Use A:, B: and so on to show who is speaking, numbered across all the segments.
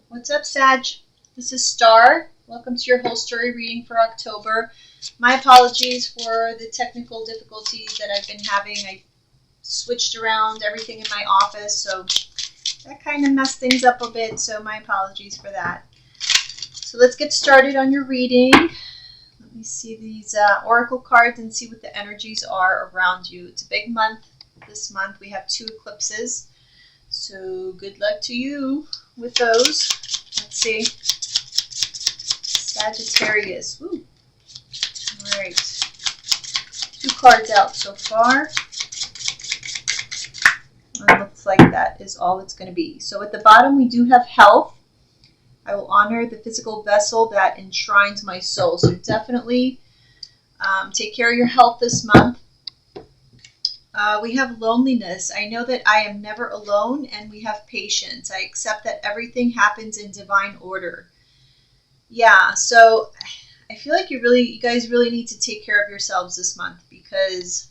A: What's up, Sag? This is Star. Welcome to your whole story reading for October. My apologies for the technical difficulties that I've been having. I switched around everything in my office, so that kind of messed things up a bit, so my apologies for that. So let's get started on your reading. Let me see these oracle cards and see what the energies are around you. It's a big month. This month we have 2 eclipses, so good luck to you with those. Let's see. Sagittarius. Ooh. All right. 2 cards out so far. It looks like that is all it's going to be. So at the bottom we do have health. I will honor the physical vessel that enshrines my soul. So definitely take care of your health this month. We have loneliness. I know that I am never alone, and we have patience. I accept that everything happens in divine order. Yeah, so I feel like you guys really need to take care of yourselves this month, because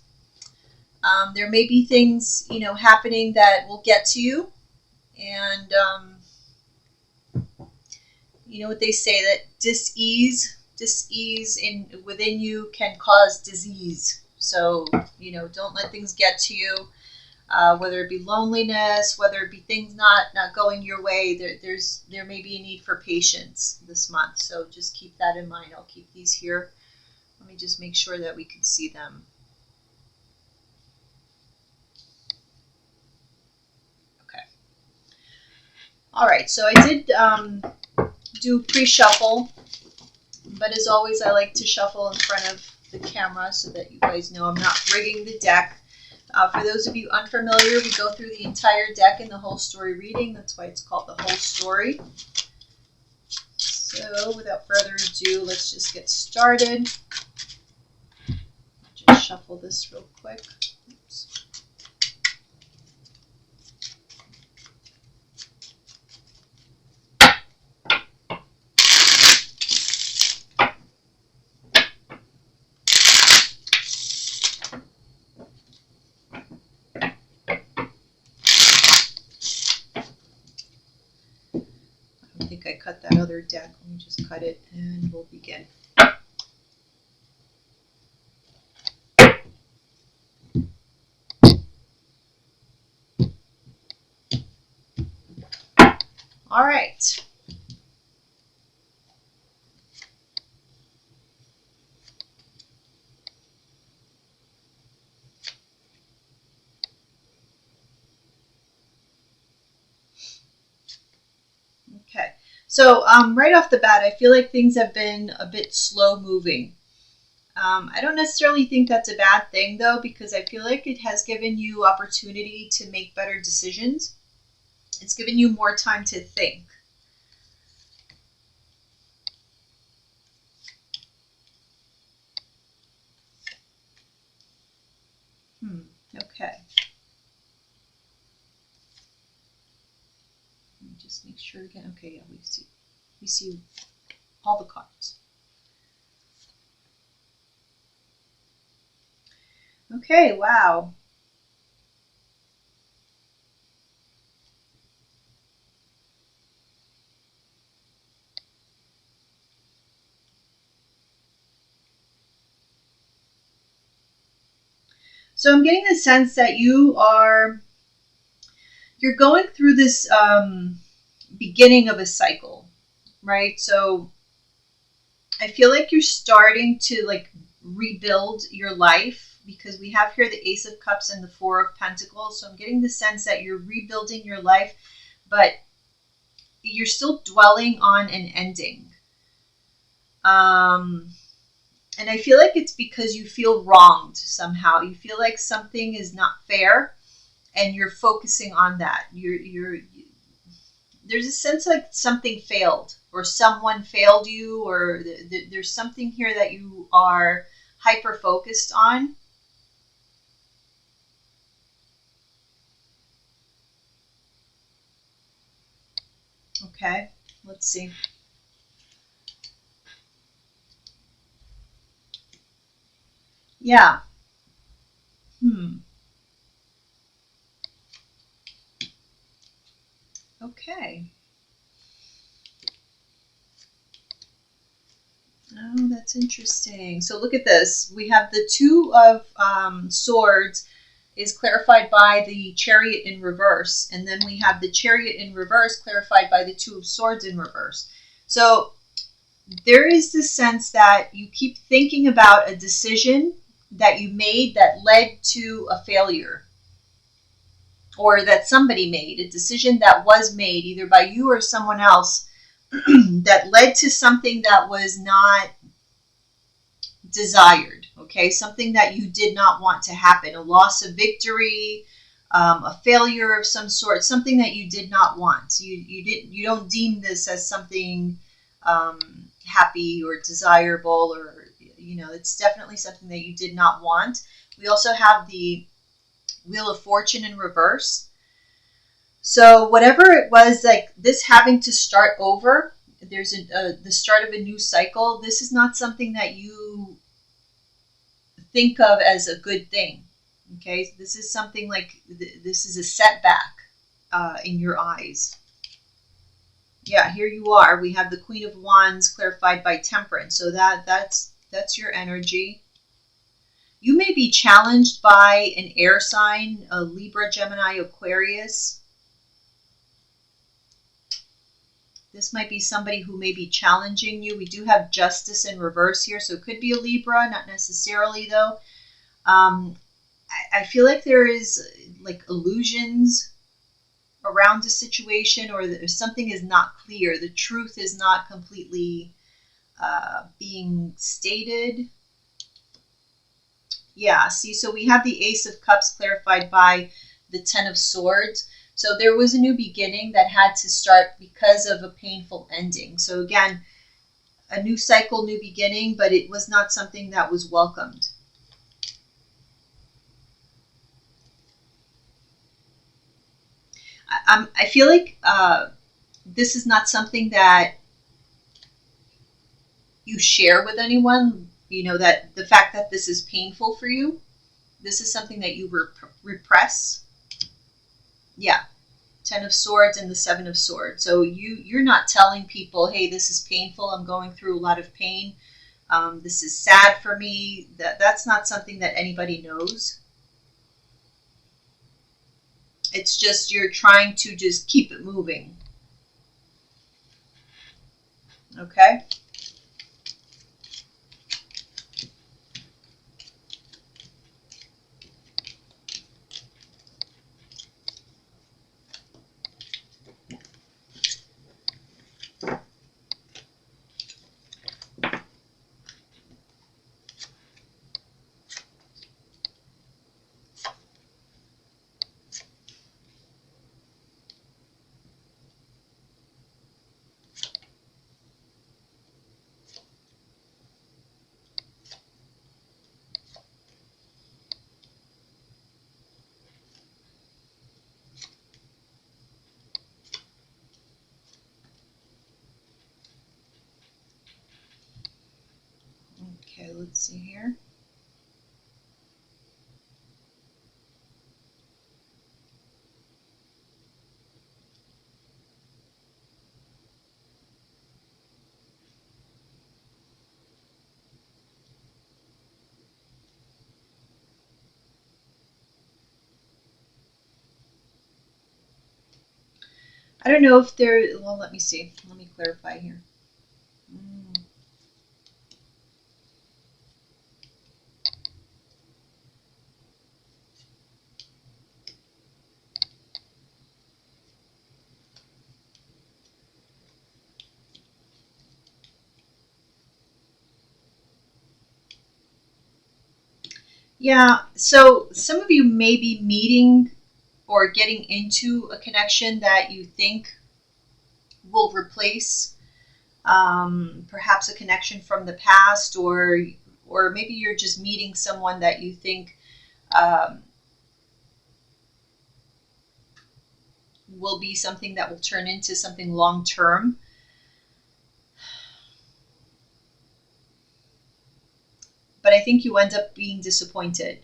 A: there may be things, happening that will get to you, and you know what they say, that dis-ease within you can cause disease. So, don't let things get to you, whether it be loneliness, whether it be things not going your way. There may be a need for patience this month. So just keep that in mind. I'll keep these here. Let me just make sure that we can see them. Okay. All right. So I did do pre-shuffle, but as always, I like to shuffle in front of the camera so that you guys know I'm not rigging the deck. For those of you unfamiliar, we go through the entire deck in the whole story reading. That's why it's called the whole story. So without further ado, let's just get started. Just shuffle this real quick. Oops. I think I cut that other deck. Let me just cut it and we'll begin. All right. Okay. So right off the bat, I feel like things have been a bit slow moving. I don't necessarily think that's a bad thing, though, because I feel like it has given you opportunity to make better decisions. It's given you more time to think. Okay. Let me just make sure again. Okay, yeah, we see all the cards. Okay, wow. So I'm getting the sense that you're going through this beginning of a cycle, right? So I feel like you're starting to rebuild your life, because we have here the Ace of Cups and the Four of Pentacles. So I'm getting the sense that you're rebuilding your life, but you're still dwelling on an ending. And I feel like it's because you feel wronged somehow. You feel like something is not fair, and you're focusing on that. There's a sense like something failed, or someone failed you, or there's something here that you are hyper focused on. Okay, let's see. Yeah. Okay. Oh, that's interesting. So look at this. We have the Two of Swords is clarified by the Chariot in reverse. And then we have the Chariot in reverse clarified by the Two of Swords in reverse. So there is this sense that you keep thinking about a decision that you made that led to a failure, or that somebody made, a decision that was made either by you or someone else that led to something that was not desired, okay? Something that you did not want to happen, a loss of victory, a failure of some sort, something that you did not want. So you don't deem this as something happy or desirable, or it's definitely something that you did not want. We also have the Wheel of Fortune in reverse. So whatever it was, like this having to start over, there's the start of a new cycle. This is not something that you think of as a good thing. Okay, this is something like this is a setback in your eyes. Yeah, here you are. We have the Queen of Wands clarified by Temperance. So that's your energy. You may be challenged by an air sign, a Libra, Gemini, Aquarius. This might be somebody who may be challenging you. We do have Justice in reverse here, so it could be a Libra, not necessarily though. I feel like there is like illusions around a situation, or something is not clear. The truth is not completely being stated. Yeah, see, so we have the Ace of Cups clarified by the Ten of Swords. So there was a new beginning that had to start because of a painful ending. So again, a new cycle, new beginning, but it was not something that was welcomed. I feel like this is not something that you share with anyone. That the fact that this is painful for you, this is something that you repress. Yeah, Ten of Swords and the Seven of Swords. So you're not telling people, hey, this is painful. I'm going through a lot of pain. This is sad for me. That's not something that anybody knows. It's just you're trying to just keep it moving. Okay? Okay, let's see here. I don't know if there, well, let me see. Let me clarify here. Yeah, so some of you may be meeting or getting into a connection that you think will replace perhaps a connection from the past, or maybe you're just meeting someone that you think um, will be something that will turn into something long term. But I think you end up being disappointed.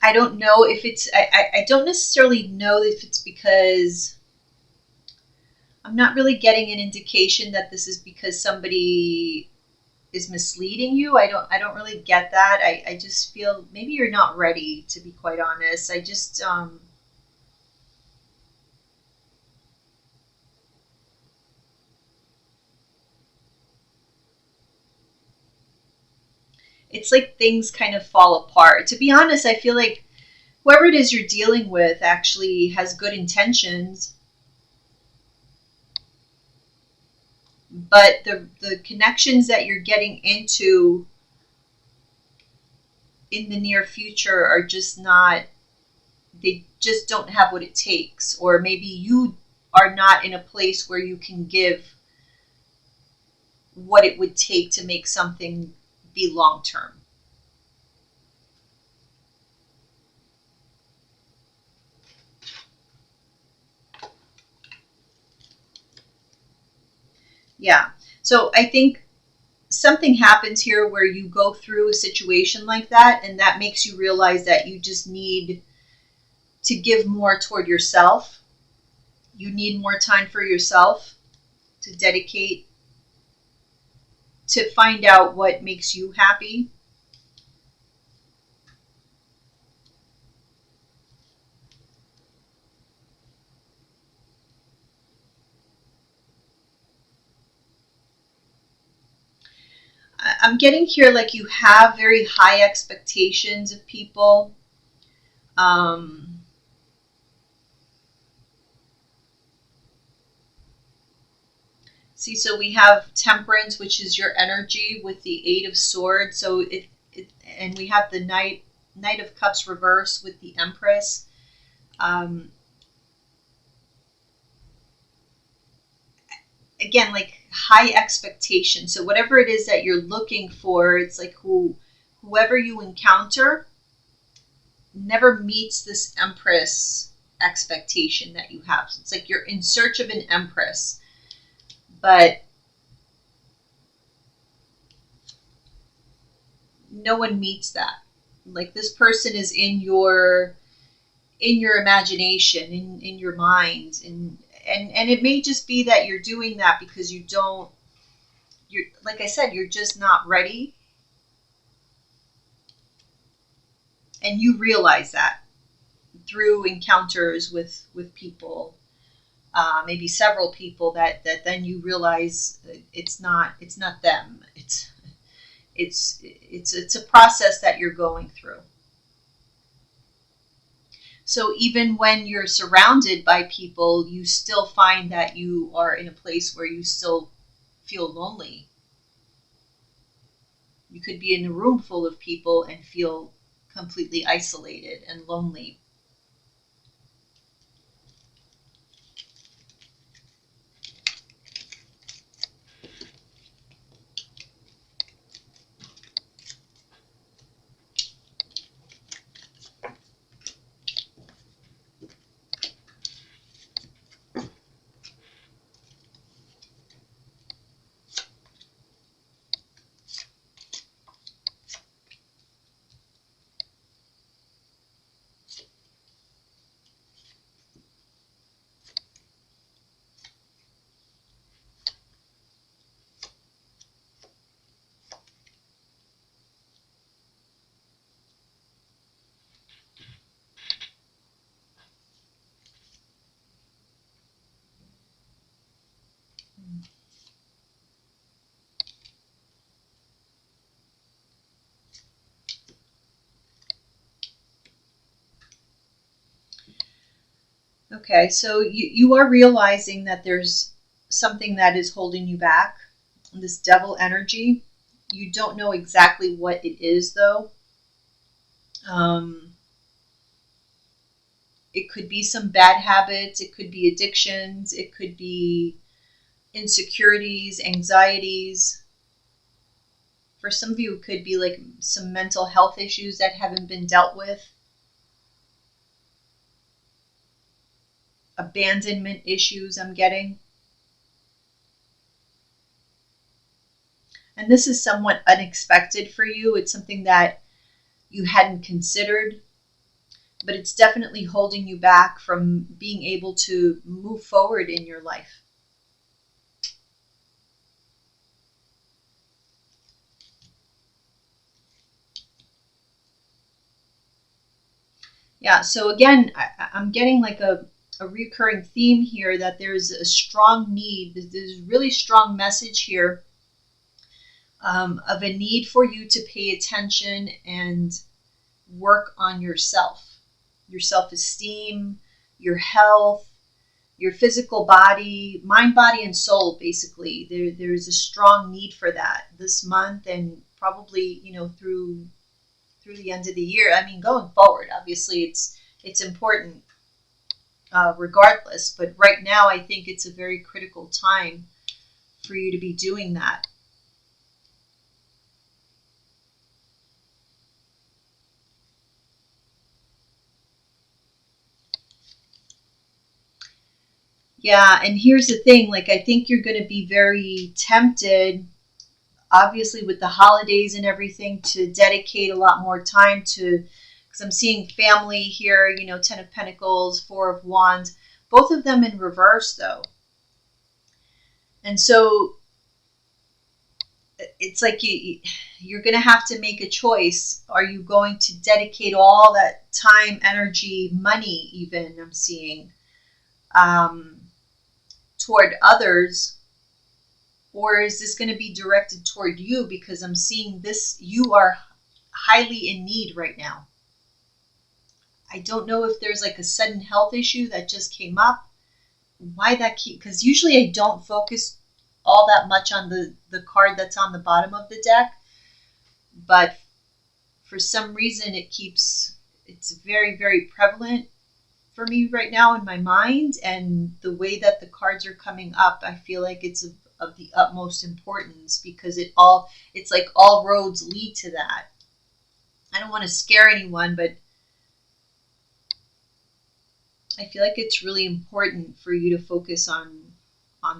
A: I don't know if it's, I don't necessarily know if it's because I'm not really getting an indication that this is because somebody is misleading you. I don't really get that. I just feel maybe you're not ready, to be quite honest. I just it's like things kind of fall apart. To be honest, I feel like whoever it is you're dealing with actually has good intentions, but the connections that you're getting into in the near future are just not, they just don't have what it takes, or maybe you are not in a place where you can give what it would take to make something be long term. Yeah. So I think something happens here where you go through a situation like that, and that makes you realize that you just need to give more toward yourself. You need more time for yourself to dedicate to find out what makes you happy. I'm getting here like you have very high expectations of people. Um, See, so we have Temperance, which is your energy, with the Eight of Swords. So and we have the Knight of Cups reverse with the Empress. Um, Again, like high expectation. So whatever it is that you're looking for, it's like whoever you encounter never meets this Empress expectation that you have. So it's like you're in search of an Empress, but no one meets that. Like this person is in your imagination, in your mind, and it may just be that you're doing that because you're, like I said, you're just not ready, and you realize that through encounters with people, maybe several people, that then you realize it's not them. It's a process that you're going through. So even when you're surrounded by people, you still find that you are in a place where you still feel lonely. You could be in a room full of people and feel completely isolated and lonely. Okay, so you are realizing that there's something that is holding you back, this devil energy. You don't know exactly what it is, though. Um, it could be some bad habits, it could be addictions, it could be insecurities, anxieties. For some of you, it could be like some mental health issues that haven't been dealt with, abandonment issues, I'm getting. And this is somewhat unexpected for you. It's something that you hadn't considered, but it's definitely holding you back from being able to move forward in your life. Yeah, so again, I'm getting like a recurring theme here that there's a strong need, there's a really strong message here of a need for you to pay attention and work on yourself, your self-esteem, your health, your physical body, mind, body, and soul. Basically, there's a strong need for that this month, and probably through the end of the year. I mean, going forward, obviously, it's important regardless. But right now, I think it's a very critical time for you to be doing that. Yeah, and here's the thing, like I think you're going to be very tempted, obviously with the holidays and everything, to dedicate a lot more time to, because I'm seeing family here, 10 of Pentacles, 4 of Wands, both of them in reverse though. And so it's like you're going to have to make a choice. Are you going to dedicate all that time, energy, money even, I'm seeing, toward others, or is this going to be directed toward you? Because I'm seeing this, you are highly in need right now. I don't know if there's like a sudden health issue that just came up. Why that key? Because usually I don't focus all that much on the card that's on the bottom of the deck, but for some reason it's very, very prevalent for me right now in my mind, and the way that the cards are coming up, I feel like it's of the utmost importance, because it's like all roads lead to that. I don't want to scare anyone, but I feel like it's really important for you to focus on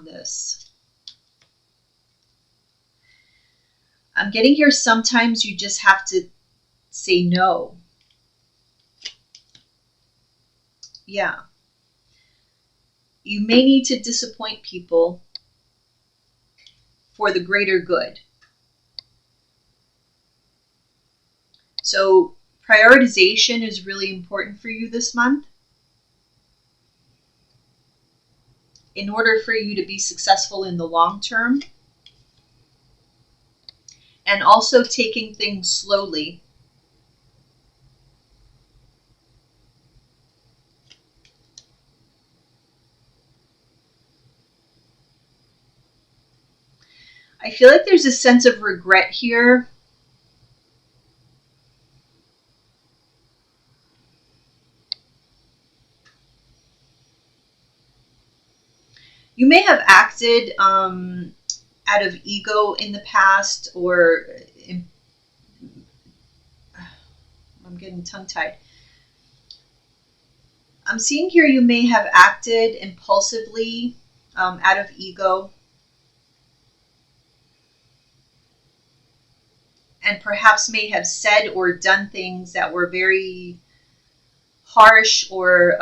A: this. I'm getting here, sometimes you just have to say no. Yeah. You may need to disappoint people for the greater good. So prioritization is really important for you this month. In order for you to be successful in the long term, and also taking things slowly. I feel like there's a sense of regret here. You may have acted out of ego in the past, or I'm getting tongue-tied. I'm seeing here you may have acted impulsively out of ego, and perhaps may have said or done things that were very harsh or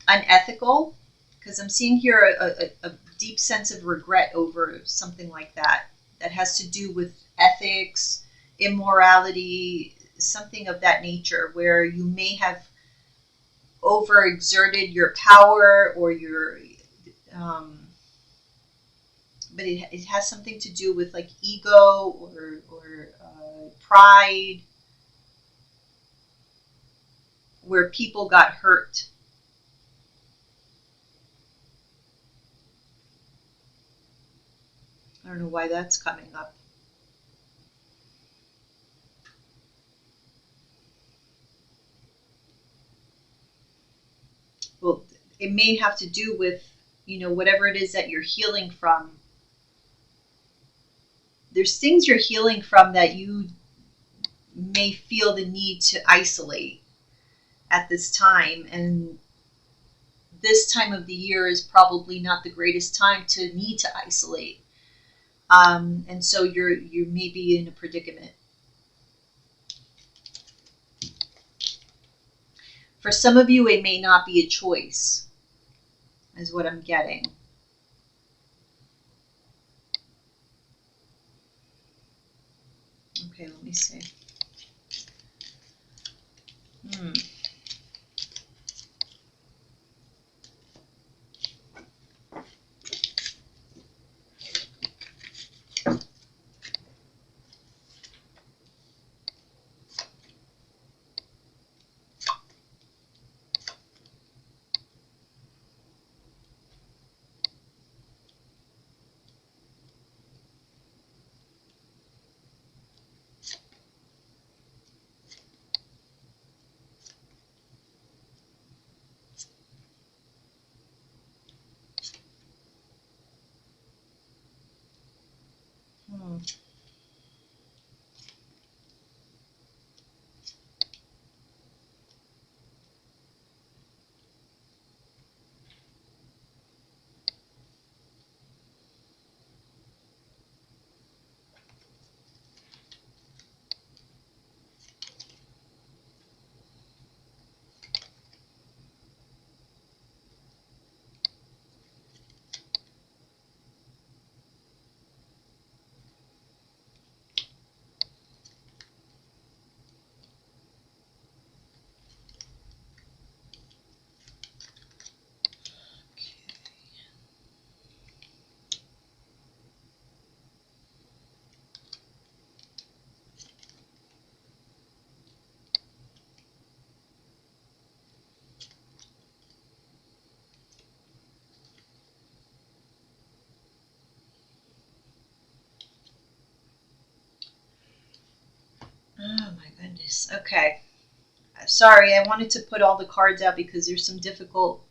A: unethical, because I'm seeing here a deep sense of regret over something like that has to do with ethics, immorality, something of that nature, where you may have overexerted your power or your but it has something to do with like ego or pride, where people got hurt. I don't know why that's coming up. Well, it may have to do with, whatever it is that you're healing from. There's things you're healing from that you may feel the need to isolate at this time. And this time of the year is probably not the greatest time to need to isolate. And so you may be in a predicament. For some of you, it may not be a choice, is what I'm getting. Okay, let me see. goodness. Okay. Sorry, I wanted to put all the cards out because there's some difficult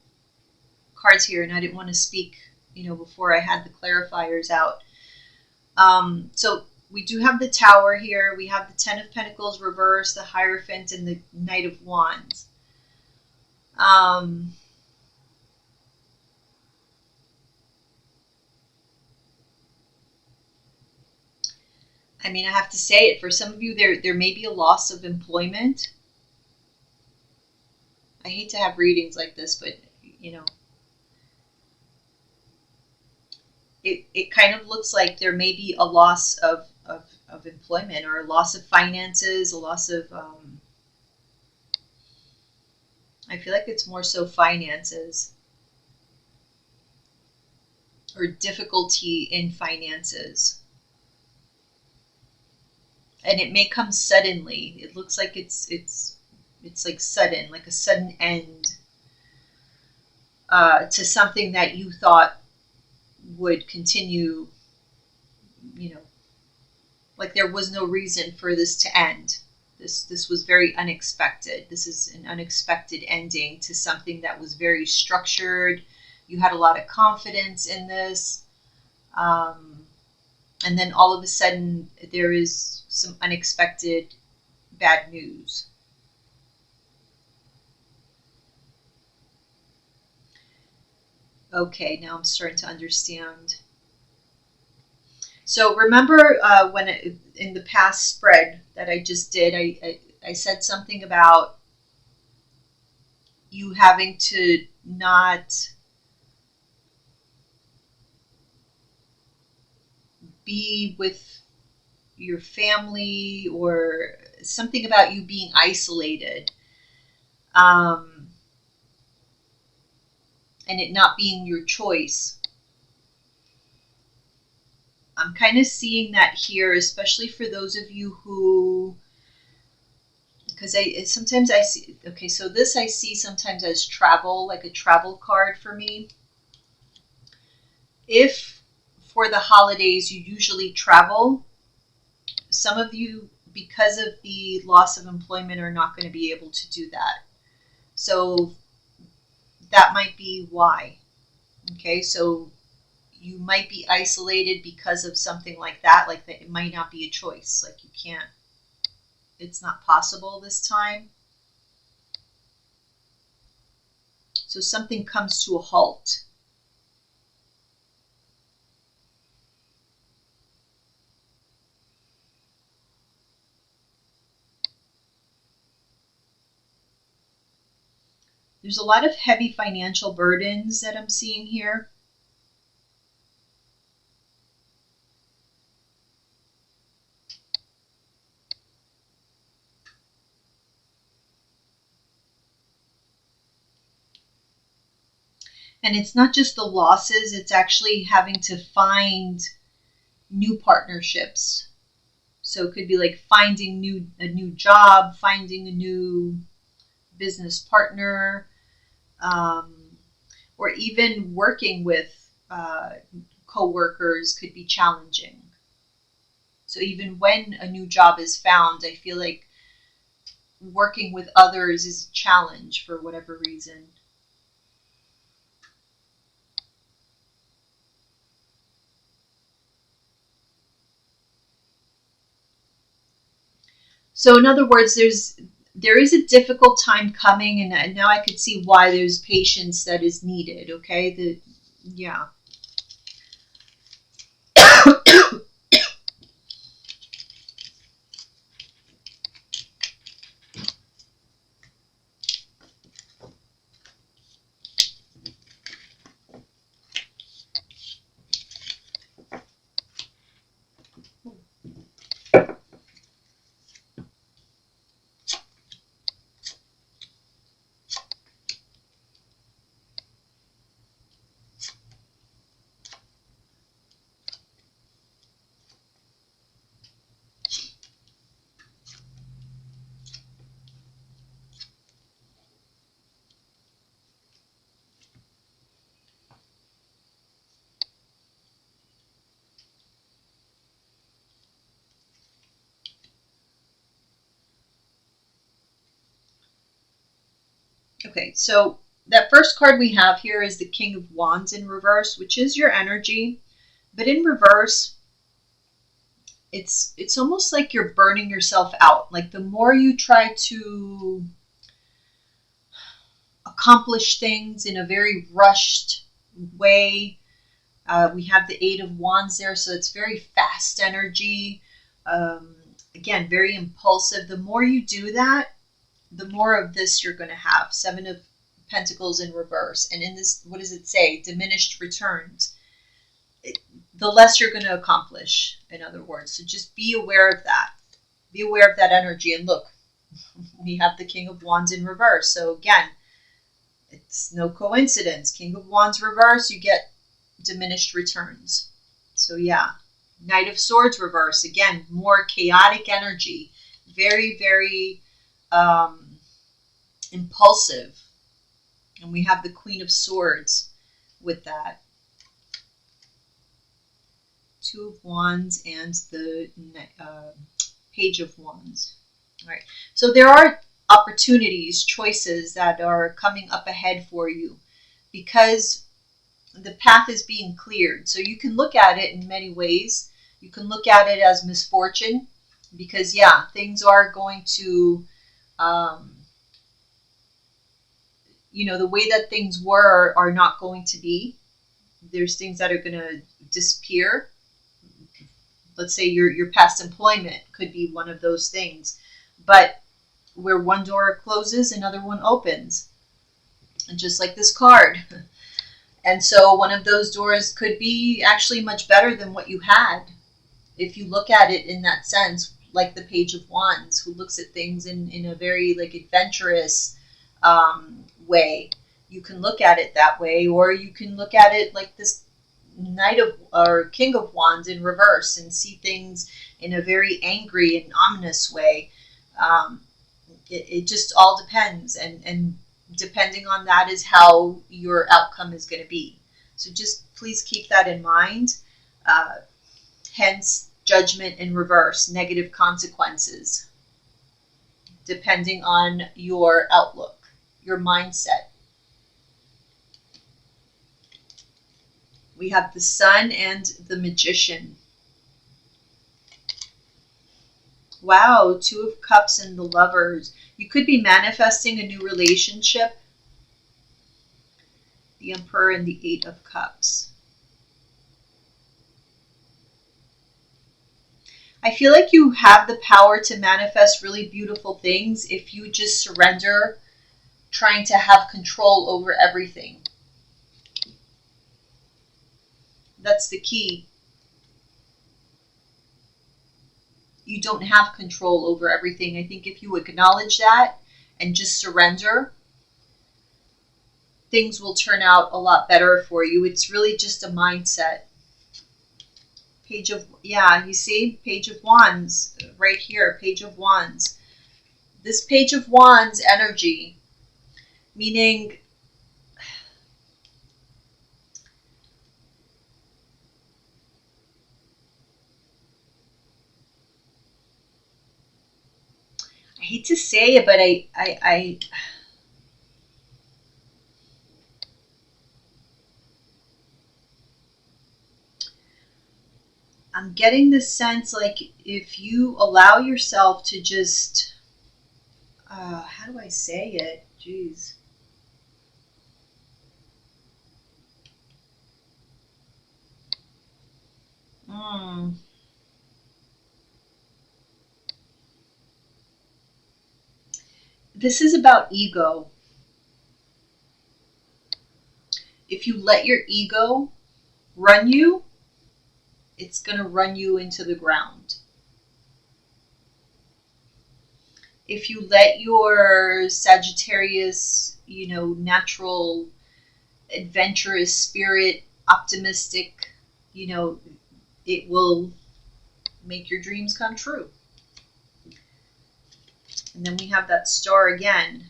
A: cards here, and I didn't want to speak, before I had the clarifiers out. So we do have the Tower here. We have the Ten of Pentacles reversed, the Hierophant, and the Knight of Wands. I mean, I have to say it. For some of you, there may be a loss of employment. I hate to have readings like this, but, it kind of looks like there may be a loss of employment, or a loss of finances, a loss of, I feel like it's more so finances, or difficulty in finances. And it may come suddenly. It looks like it's like sudden, like a sudden end to something that you thought would continue, like there was no reason for this to end. This was very unexpected. This is an unexpected ending to something that was very structured. You had a lot of confidence in this. And then all of a sudden, there is some unexpected bad news. Okay, now I'm starting to understand. So remember in the past spread that I just did, I said something about you having to not be with your family, or something about you being isolated, and it not being your choice. I'm kind of seeing that here, especially for those of you who, because sometimes I see, okay, so this I see sometimes as travel, like a travel card for me. If for the holidays you usually travel, some of you, because of the loss of employment, are not going to be able to do that. So that might be why. Okay, so you might be isolated because of something like that. Like that, it might not be a choice. Like you can't, it's not possible this time. So something comes to a halt. There's a lot of heavy financial burdens that I'm seeing here. And it's not just the losses, it's actually having to find new partnerships. So it could be like finding a new job, finding a new business partner, or even working with co-workers could be challenging. So even when a new job is found, I feel like working with others is a challenge for whatever reason. So in other words, there is a difficult time coming, and now I could see why there's patience that is needed. Okay, yeah. Okay, so that first card we have here is the King of Wands in reverse, which is your energy. But in reverse, it's almost like you're burning yourself out. Like the more you try to accomplish things in a very rushed way, we have the Eight of Wands there, so it's very fast energy. Again, very impulsive. The more you do that, the more of this you're going to have. Seven of Pentacles in reverse. And in this, what does it say? Diminished returns. The less you're going to accomplish, in other words. So just be aware of that. Be aware of that energy. And look, we have the King of Wands in reverse. So again, it's no coincidence. King of Wands reverse, you get diminished returns. So yeah. Knight of Swords reverse. Again, more chaotic energy. Very, very impulsive. And we have the Queen of Swords with that. Two of Wands and the Page of Wands. All right. So there are opportunities, choices that are coming up ahead for you because the path is being cleared. So you can look at it in many ways. You can look at it as misfortune because, yeah, things are going to, the way that things were are not going to be. There's things that are going to disappear. Let's say your past employment could be one of those things. But where one door closes, another one opens. And just like this card. And so one of those doors could be actually much better than what you had. If you look at it in that sense, like the Page of Wands, who looks at things in a very like adventurous way. You can look at it that way, or you can look at it like this Knight of or King of Wands in reverse and see things in a very angry and ominous way. It just all depends, and depending on that is how your outcome is going to be. So just please keep that in mind. Hence, Judgment in reverse, negative consequences, depending on your outlook, your mindset. We have the Sun and the Magician. Wow, Two of Cups and the Lovers. You could be manifesting a new relationship. The Emperor and the Eight of Cups. I feel like you have the power to manifest really beautiful things if you just surrender trying to have control over everything. That's the key. You don't have control over everything. I think if you acknowledge that and just surrender, things will turn out a lot better for you. It's really just a mindset. Page of, yeah, you see? Page of Wands right here. Page of Wands. This Page of Wands energy, meaning I hate to say it, but I'm getting this sense like if you allow yourself to just, how do I say it? Jeez. This is about ego. If you let your ego run you, it's going to run you into the ground. If you let your Sagittarius, natural, adventurous spirit, optimistic, it will make your dreams come true. And then we have that Star again.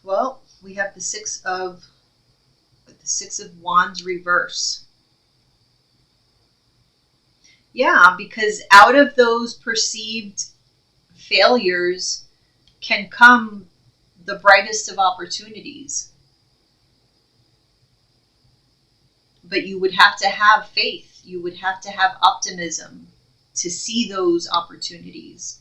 A: Well, we have the Six of Wands reverse. Yeah, because out of those perceived failures can come the brightest of opportunities. But you would have to have faith. You would have to have optimism to see those opportunities.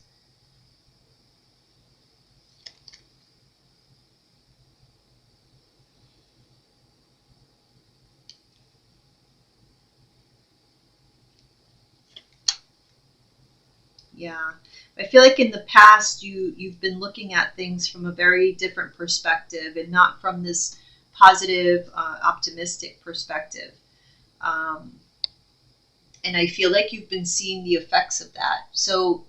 A: Yeah. I feel like in the past you've been looking at things from a very different perspective and not from this positive, optimistic perspective. Um, and I feel like you've been seeing the effects of that. So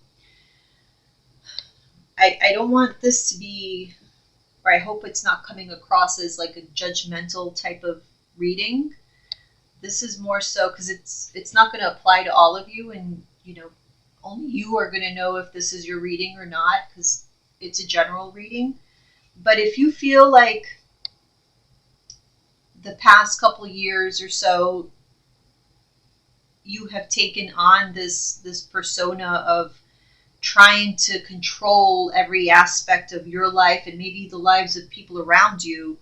A: I don't want this to be, or I hope it's not coming across as like a judgmental type of reading. This is more so because it's not going to apply to all of you, and only you are going to know if this is your reading or not, because it's a general reading. But if you feel like the past couple years or so you have taken on this persona of trying to control every aspect of your life and maybe the lives of people around you,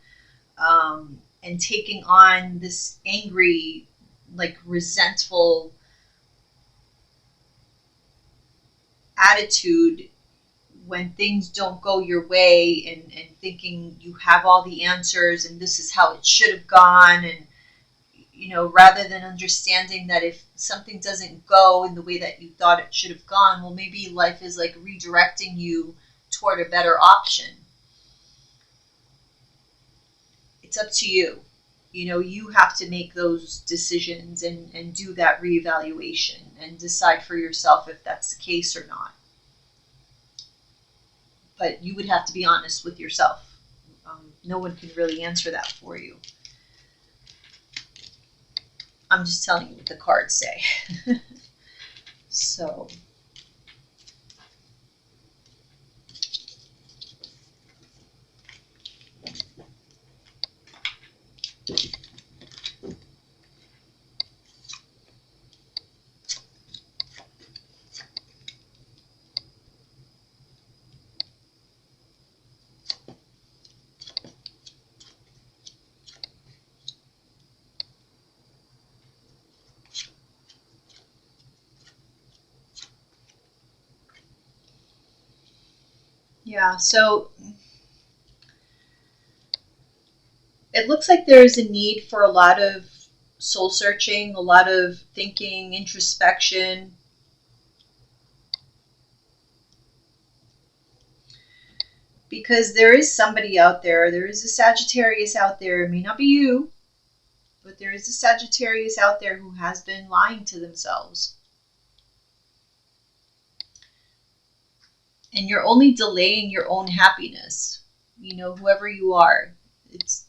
A: and taking on this angry, like resentful attitude when things don't go your way, and thinking you have all the answers and this is how it should have gone, and rather than understanding that if something doesn't go in the way that you thought it should have gone, well, maybe life is like redirecting you toward a better option. It's up to you. You have to make those decisions and do that reevaluation and decide for yourself if that's the case or not. But you would have to be honest with yourself. No one can really answer that for you. I'm just telling you what the cards say. So, yeah, so it looks like there's a need for a lot of soul searching, a lot of thinking, introspection. Because there is somebody out there is a Sagittarius out there. It may not be you, but there is a Sagittarius out there who has been lying to themselves. And you're only delaying your own happiness. Whoever you are,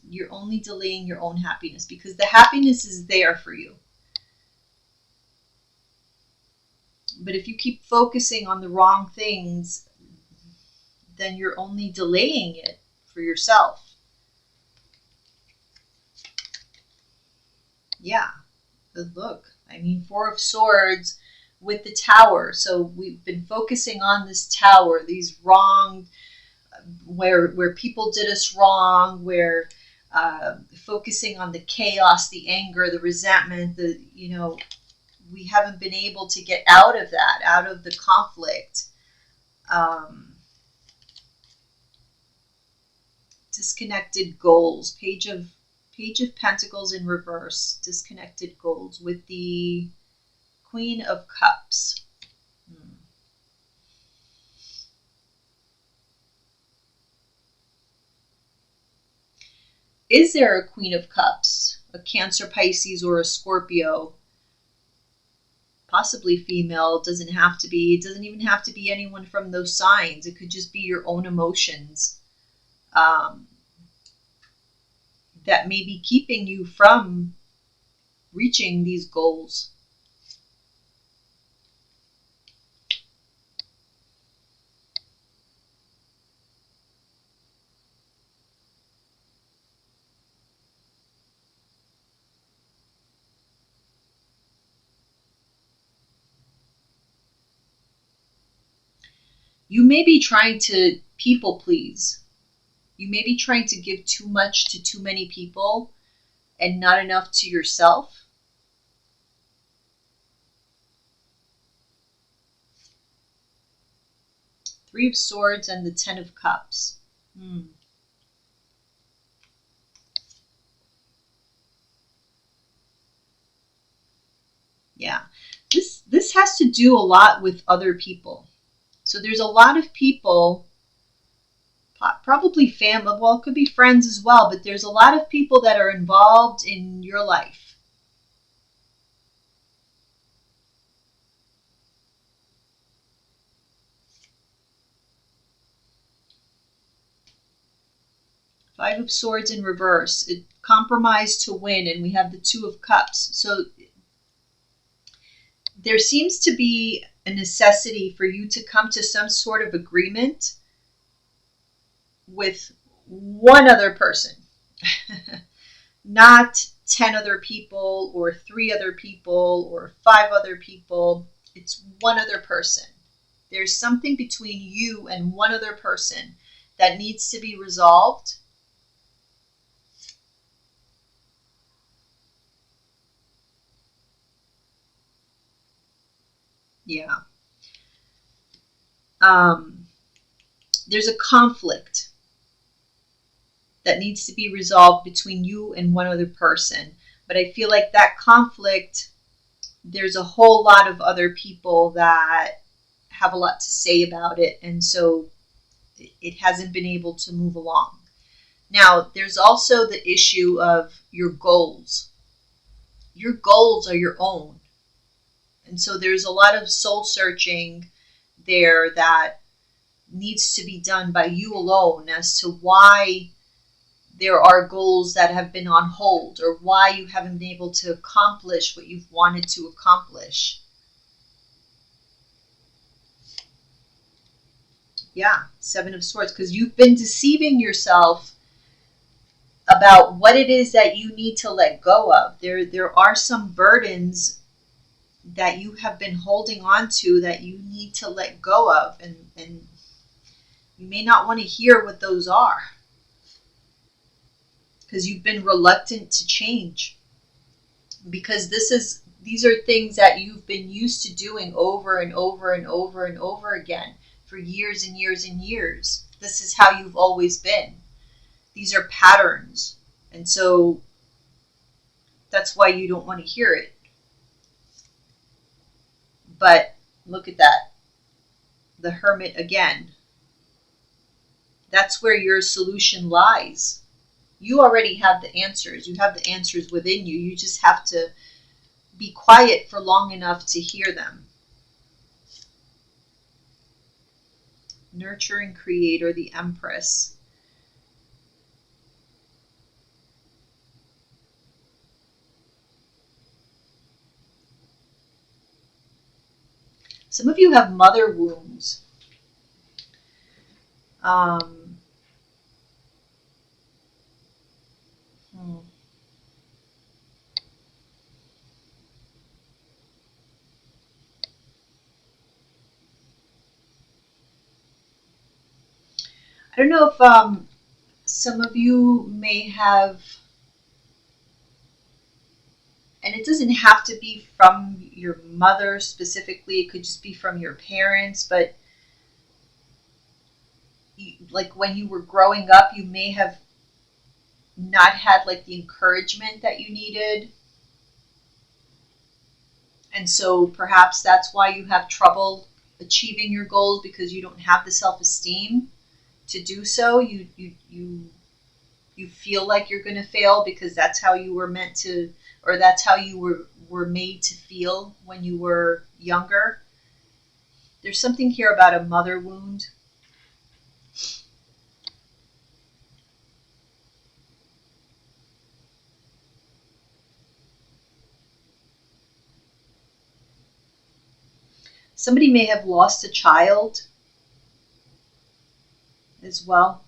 A: you're only delaying your own happiness because the happiness is there for you. But if you keep focusing on the wrong things, then you're only delaying it for yourself. Yeah, good look. I mean, Four of Swords with the Tower. So we've been focusing on this tower, these wrong, where people did us wrong, where focusing on the chaos, the anger, the resentment, we haven't been able to get out of that, out of the conflict. Disconnected goals. Page of Pentacles in reverse. Disconnected goals with the Queen of Cups. Is there a Queen of Cups? A Cancer, Pisces, or a Scorpio? Possibly female. It doesn't have to be. It doesn't even have to be anyone from those signs. It could just be your own emotions that may be keeping you from reaching these goals. You may be trying to people please. You may be trying to give too much to too many people and not enough to yourself. Three of Swords and the Ten of Cups. Yeah. This has to do a lot with other people. So there's a lot of people, probably family, well, it could be friends as well, but there's a lot of people that are involved in your life. Five of Swords in reverse. It compromised to win, and we have the Two of Cups. So there seems to be a necessity for you to come to some sort of agreement with one other person. Not 10 other people or 3 other people or 5 other people. It's one other person. There's something between you and one other person that needs to be resolved. Yeah. There's a conflict that needs to be resolved between you and one other person. But I feel like that conflict, there's a whole lot of other people that have a lot to say about it. And so it hasn't been able to move along. Now, there's also the issue of your goals. Your goals are your own. And so there's a lot of soul searching there that needs to be done by you alone as to why there are goals that have been on hold or why you haven't been able to accomplish what you've wanted to accomplish. Yeah, Seven of Swords, because you've been deceiving yourself about what it is that you need to let go of. There are some burdens that you have been holding on to that you need to let go of, and you may not want to hear what those are because you've been reluctant to change, because these are things that you've been used to doing over and over and over and over again for years and years and years. This is how you've always been. These are patterns, and so that's why you don't want to hear it. But look at that. The Hermit again. That's where your solution lies. You already have the answers. You have the answers within you. You just have to be quiet for long enough to hear them. Nurturing Creator, the Empress. Some of you have mother wounds. I don't know if some of you may have, and it doesn't have to be from your mother specifically, it could just be from your parents, but like when you were growing up, you may have not had like the encouragement that you needed. And so perhaps that's why you have trouble achieving your goals, because you don't have the self-esteem to do so. You feel like you're going to fail because that's how you were meant to, or that's how you were made to feel when you were younger. There's something here about a mother wound. Somebody may have lost a child as well.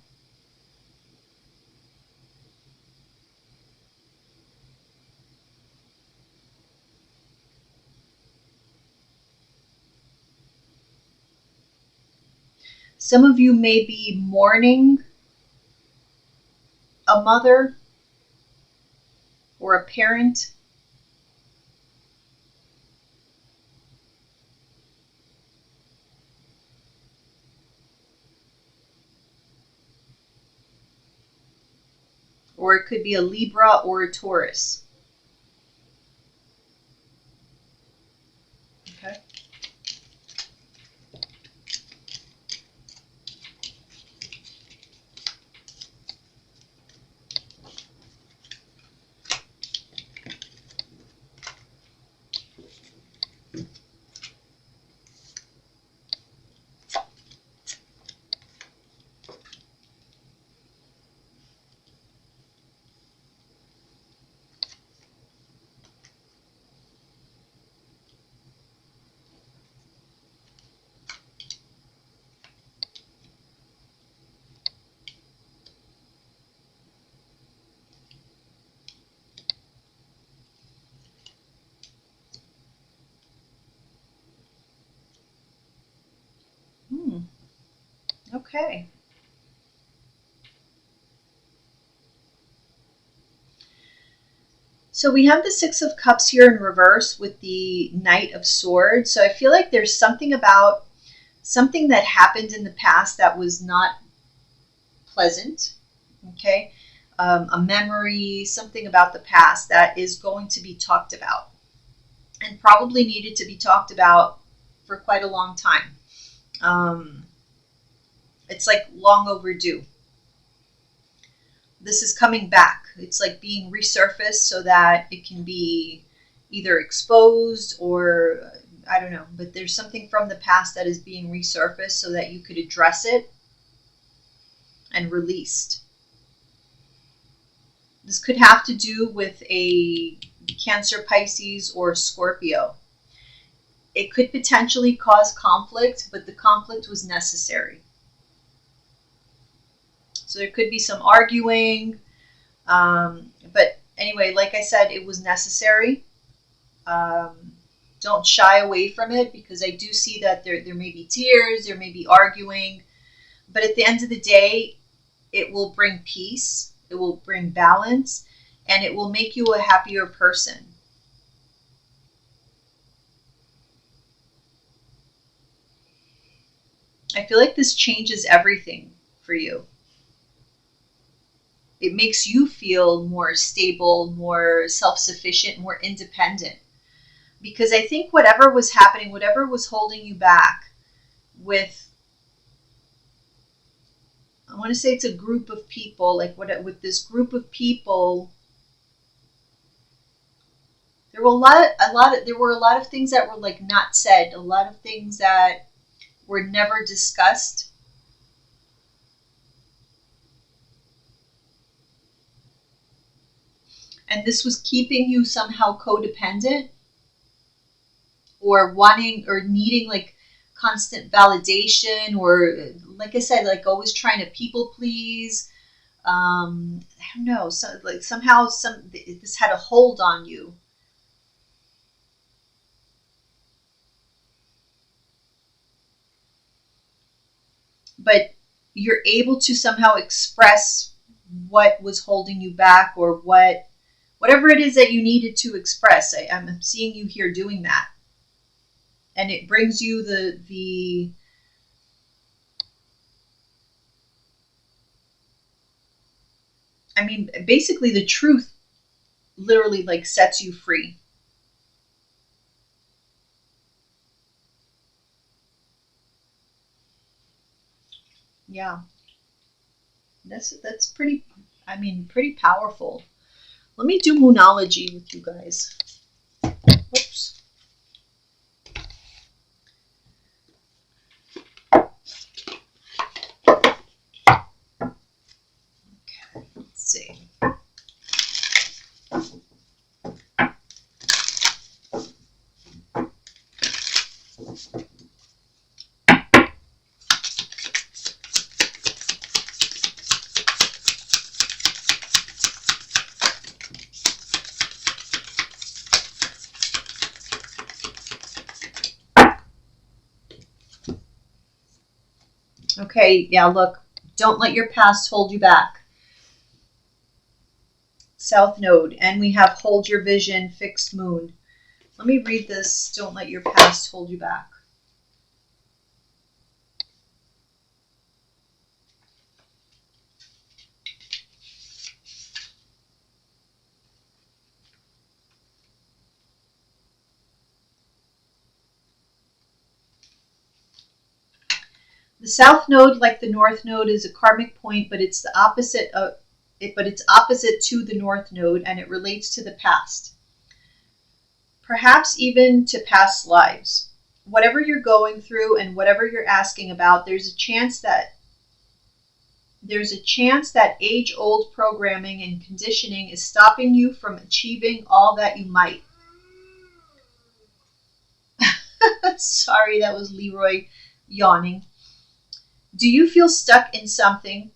A: Some of you may be mourning a mother or a parent. Or it could be a Libra or a Taurus. Okay. Okay. So we have the Six of Cups here in reverse with the Knight of Swords. So I feel like there's something about something that happened in the past that was not pleasant. Okay. A memory, something about the past that is going to be talked about and probably needed to be talked about for quite a long time. It's like long overdue. This is coming back. It's like being resurfaced so that it can be either exposed or I don't know, but there's something from the past that is being resurfaced so that you could address it and released. This could have to do with a Cancer, Pisces, or Scorpio. It could potentially cause conflict, but the conflict was necessary. So there could be some arguing. But anyway, like I said, it was necessary. Don't shy away from it because I do see that there may be tears, there may be arguing. But at the end of the day, it will bring peace. It will bring balance. And it will make you a happier person. I feel like this changes everything for you. It makes you feel more stable, more self-sufficient, more independent. Because I think whatever was happening, whatever was holding you back with, I want to say it's a group of people, like with this group of people, there were a lot of things that were like not said, a lot of things that were never discussed. And this was keeping you somehow codependent or wanting or needing like constant validation or like I said, like always trying to people please. I don't know. So like somehow this had a hold on you. But you're able to somehow express what was holding you back or whatever it is that you needed to express. I'm seeing you here doing that. And it brings you the I mean, basically the truth literally like sets you free. Yeah. That's pretty, I mean, pretty powerful. Let me do Moonology with you guys. Whoops. Okay, let's see. Okay, yeah, look, don't let your past hold you back. South Node. And we have hold your vision, fixed moon. Let me read this. Don't let your past hold you back. The South Node, like the North Node, is a karmic point, but it's the opposite of it, but it's opposite to the North Node, and it relates to the past. Perhaps even to past lives. Whatever you're going through and whatever you're asking about, there's a chance that age-old programming and conditioning is stopping you from achieving all that you might. Sorry, that was Leroy yawning. Do you feel stuck in something?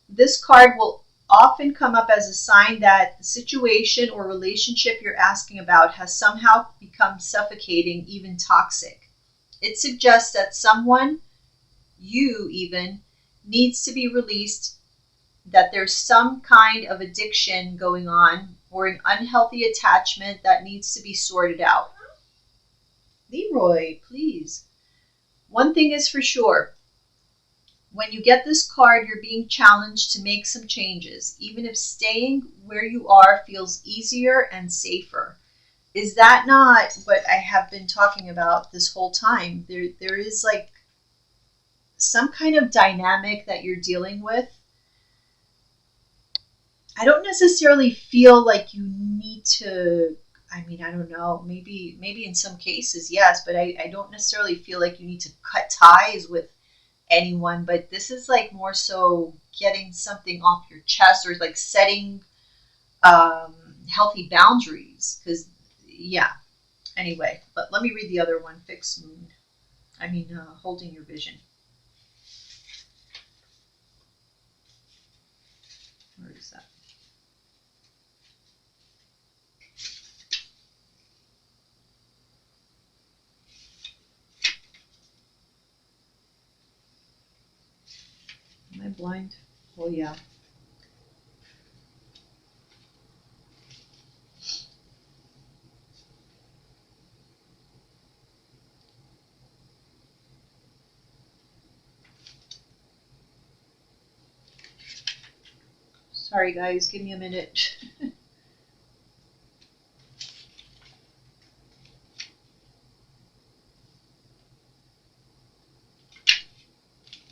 A: This card will often come up as a sign that the situation or relationship you're asking about has somehow become suffocating, even toxic. It suggests that someone, you even, needs to be released, that there's some kind of addiction going on or an unhealthy attachment that needs to be sorted out. Leroy, please. One thing is for sure. When you get this card, you're being challenged to make some changes, even if staying where you are feels easier and safer. Is that not what I have been talking about this whole time? There is like some kind of dynamic that you're dealing with. I don't necessarily feel like you need to, I mean, I don't know, maybe in some cases, yes, but I don't necessarily feel like you need to cut ties with anyone, but this is like more so getting something off your chest, or like setting healthy boundaries, because yeah, anyway, but let me read the other one. Fixed moon, holding your vision. Where is that? Am I blind? Oh, yeah. Sorry, guys. Give me a minute.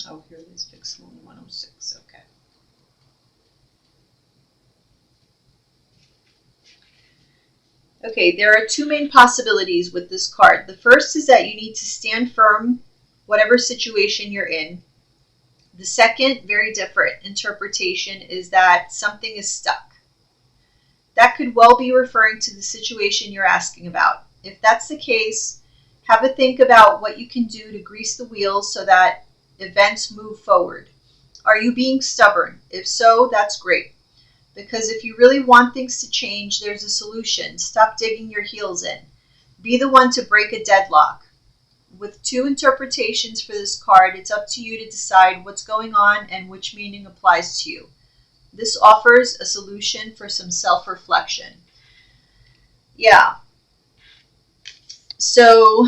A: Oh, here it is. Fixed moon 106. Okay. Okay, there are two main possibilities with this card. The first is that you need to stand firm, whatever situation you're in. The second, very different interpretation, is that something is stuck. That could well be referring to the situation you're asking about. If that's the case, have a think about what you can do to grease the wheels so that events move forward. Are you being stubborn? If so, that's great. Because if you really want things to change, there's a solution. Stop digging your heels in. Be the one to break a deadlock. With two interpretations for this card, it's up to you to decide what's going on and which meaning applies to you. This offers a solution for some self-reflection. Yeah. So,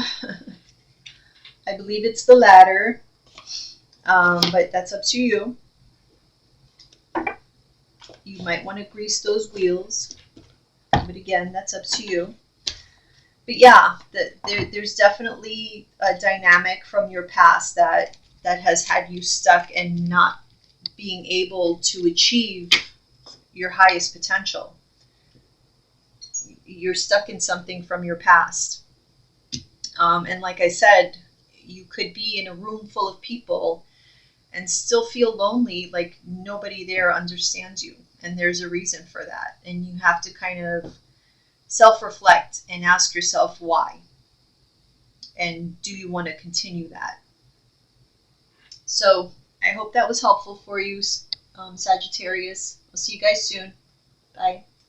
A: I believe it's the latter, but that's up to you. You might want to grease those wheels, but again, that's up to you. But yeah, there's definitely a dynamic from your past that has had you stuck and not being able to achieve your highest potential. You're stuck in something from your past. And like I said, you could be in a room full of people and still feel lonely, like nobody there understands you. And there's a reason for that. And you have to kind of self-reflect and ask yourself why. And do you want to continue that? So I hope that was helpful for you, Sagittarius. I'll see you guys soon. Bye.